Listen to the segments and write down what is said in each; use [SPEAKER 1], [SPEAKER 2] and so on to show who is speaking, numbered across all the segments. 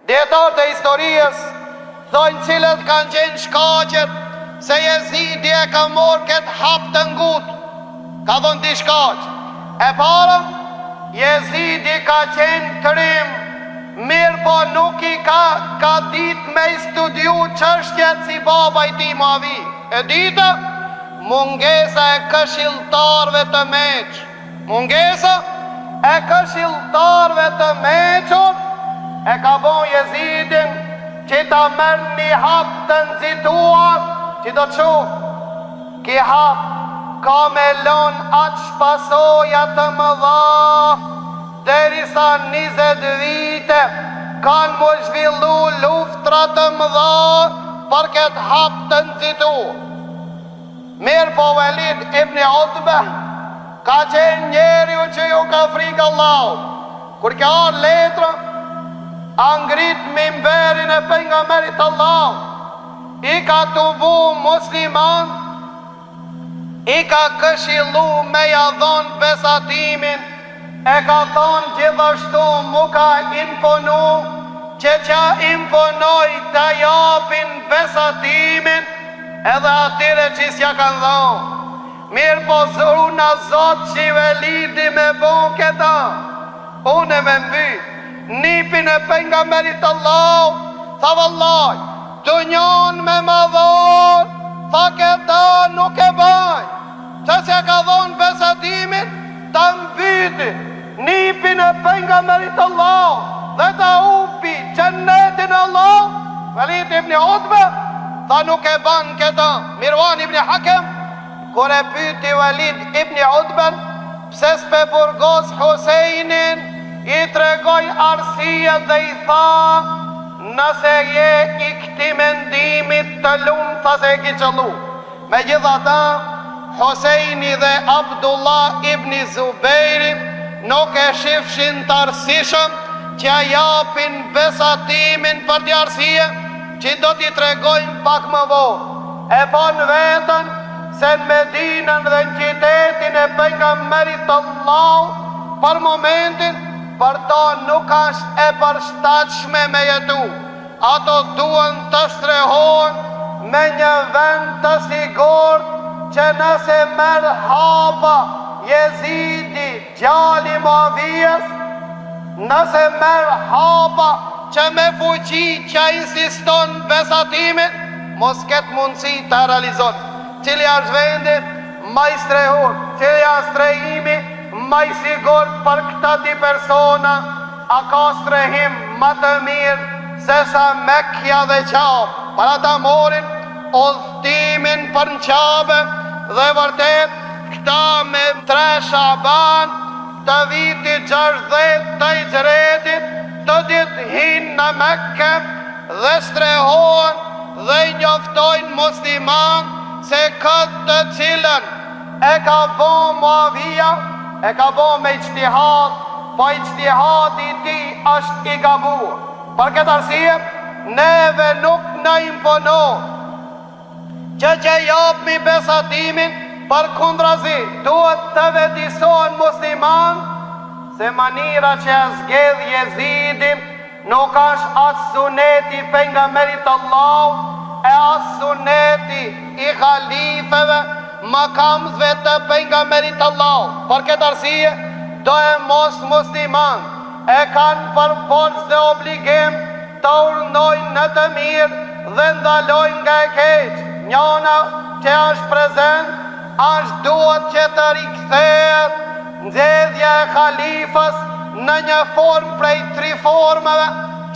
[SPEAKER 1] Djetarët e historijës thojnë cilët kanë qenë shkaqet se Jezidi e ka morë këtë hap të ngut. Ka thonë ti shkaq. E para, Jezidi ka qenë trim, mirë po nuk i ka dit me i studiu çështjet si baba i ti Muavi. E dita, mungesa e këshilltarëve të meq. Mungesa e këshilltarëve të mequr e ka bon Jezidin që ta merë një hap të nëzituar, që do të shumë, ki hap ka me lon atë shpasoja të mëdha, derisa 20 vite kanë më zhvillu luftra të mëdha për këtë hap të nëzituar. Mirë po Velid ibn Utbe ka qenë njeri që ju ka frikë Allah. Kur ka arë letra, angrit mimberin e pejgamberit Allah, i ka të bu musliman, i ka këshillu me jadhon besatimin, e ka thonë gjithashtu mu ka imponu, që imponoj të japin besatimin, edhe atyre që s'ja kanë dhonë. Mirë po zëruna zotë që i Velidi me bon këta, unë e me mbytë, nipin e pejgamberit Allah, tha vallaj, dënjon me madhon, tha këta nuk e baj, që se ka dhonë besatimin, ta mbyti, nipin e pejgamberit Allah, dhe ta upi gjennetin Allah. Velid ibn Utbe, tha nuk e ban këta. Mirwan ibn Hakem, kur e pyti Velid ibn Utben, pse s'pe burgos Husejnin, i tregoj arsije dhe i tha, nëse je i këti mendimit të lumë, tha se e ki qëllu. Me gjitha ta, Hosejni dhe Abdullah ibn Zubejri nuk e shifshin të arsishëm që a japin besatimin për të arsije që do t'i tregojnë pak më vonë. E po në vetën se në Medinën dhe në qitetin e pejgamberit Allah për momentin për to nuk ashtë e përshtatshme me jetu. Ato duen të strehohen me një vend të sigurt që nëse merë hapa Jezidi gjali Muavijës, nëse merë hapa që me fuqi që insiston besatimin, mos ketë mundësi të realizon. Cili është vendit ma i strehur, cili është strehimi ma i sigur për këta ti persona, a ka strehim ma të mirë se sa Mekja dhe Qabë. Para ta morin udhtimin për në Qabë dhe vërtet këta me 3 Shaban të vitit 60 të Hijretit të ditë hinë në Mekke dhe strehohen dhe i njoftojnë musliman se këtë të cilën e ka bo Muavija, e ka bo me ijtihad, po ijtihadi i ti është i gabuar. Për këtë arsye, neve nuk në imponon që japmi besatimin, për kundrazi duhet të vedisohen musliman se manira që e zgedh Jezidin nuk është as suneti pejgamberit Allah e as suneti i khalifeve makamësve të pejgamberit Allah. Për këtë arsye, do e mos musliman e kanë për forcë dhe obligim të urnojnë në të mirë dhe ndalojnë nga e keq. Njona që është prezent, është duhet që të rikthehet nxedhja e khalifës në një formë prej 3 formave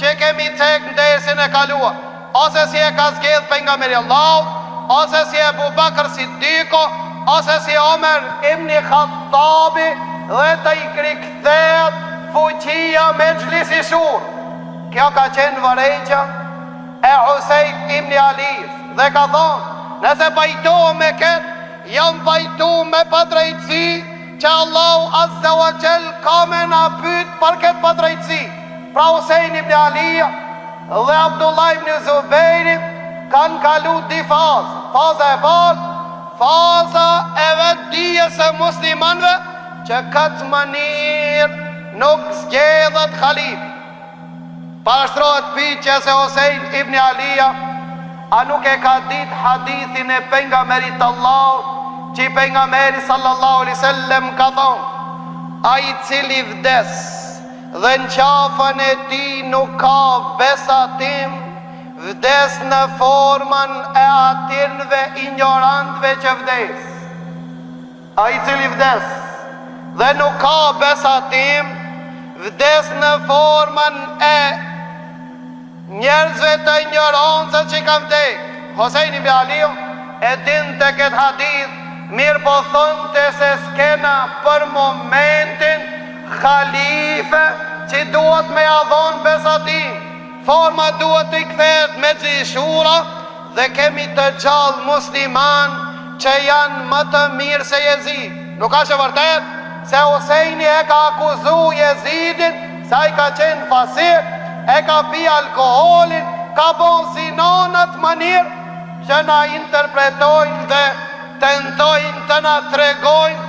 [SPEAKER 1] që kemi tek në dersin e kaluar. Ose si e ka zgjedh pejgamberi Allah, ose si Ebu Bakr Siddiku, ose si Omer ibn Khattabi, dhe të i rikthehet fuqia me xhlisi shur. Kjo ka qenë vërejqa e Husein ibn Alis dhe ka thonë, nëse pajtohem me këtë, jam pajtu me padrejtësi që Allahu Azza wa Jall ka me na pyet për këtë padrejtësi. Pra Husein ibn Ali dhe Abdullah ibn Zubejri kanë kalu 2 fazë. Faza e parë, faza e vetdijes së muslimanëve që këtë mënyrë nuk zgjedhet khalif. Parashtrohet pyetja se Husein ibn Alia a nuk e ka dit hadithin e pejgamberit Allah, që pejgamberi sallallahu alaihi wasallam ka thonë: ai I cili vdes dhe në qafën e tij nuk ka besatim, vdes në formën e atyre ignorantëve që vdes. Ai I cili vdes dhe nuk ka besatim, vdes në formën e njerëzve të ignorancët që kanë vdek. Husein ibn Aliu e dinte këtë hadith, mirë po thonte se s'kena për momentin khalife që duhet me adhon besatim. Forma duhet të kthehet me gjishura dhe kemi të gjallë musliman që janë më të mirë se Jezid. Nuk ka që vërtet se Huseini e ka akuzu Jezidin se ai ka qenë fasik, e ka pi alkoholin, ka bon zinonat mënirë që na interpretojnë dhe tentojnë të na tregojnë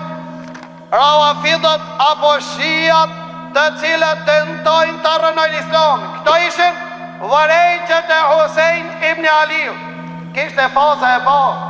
[SPEAKER 1] rawafidët apo shiat të cilët tentojnë të rënojnë Islamin. Këto ishin vërejtjet e Husein ibn Aliu. Kishte faza e parë.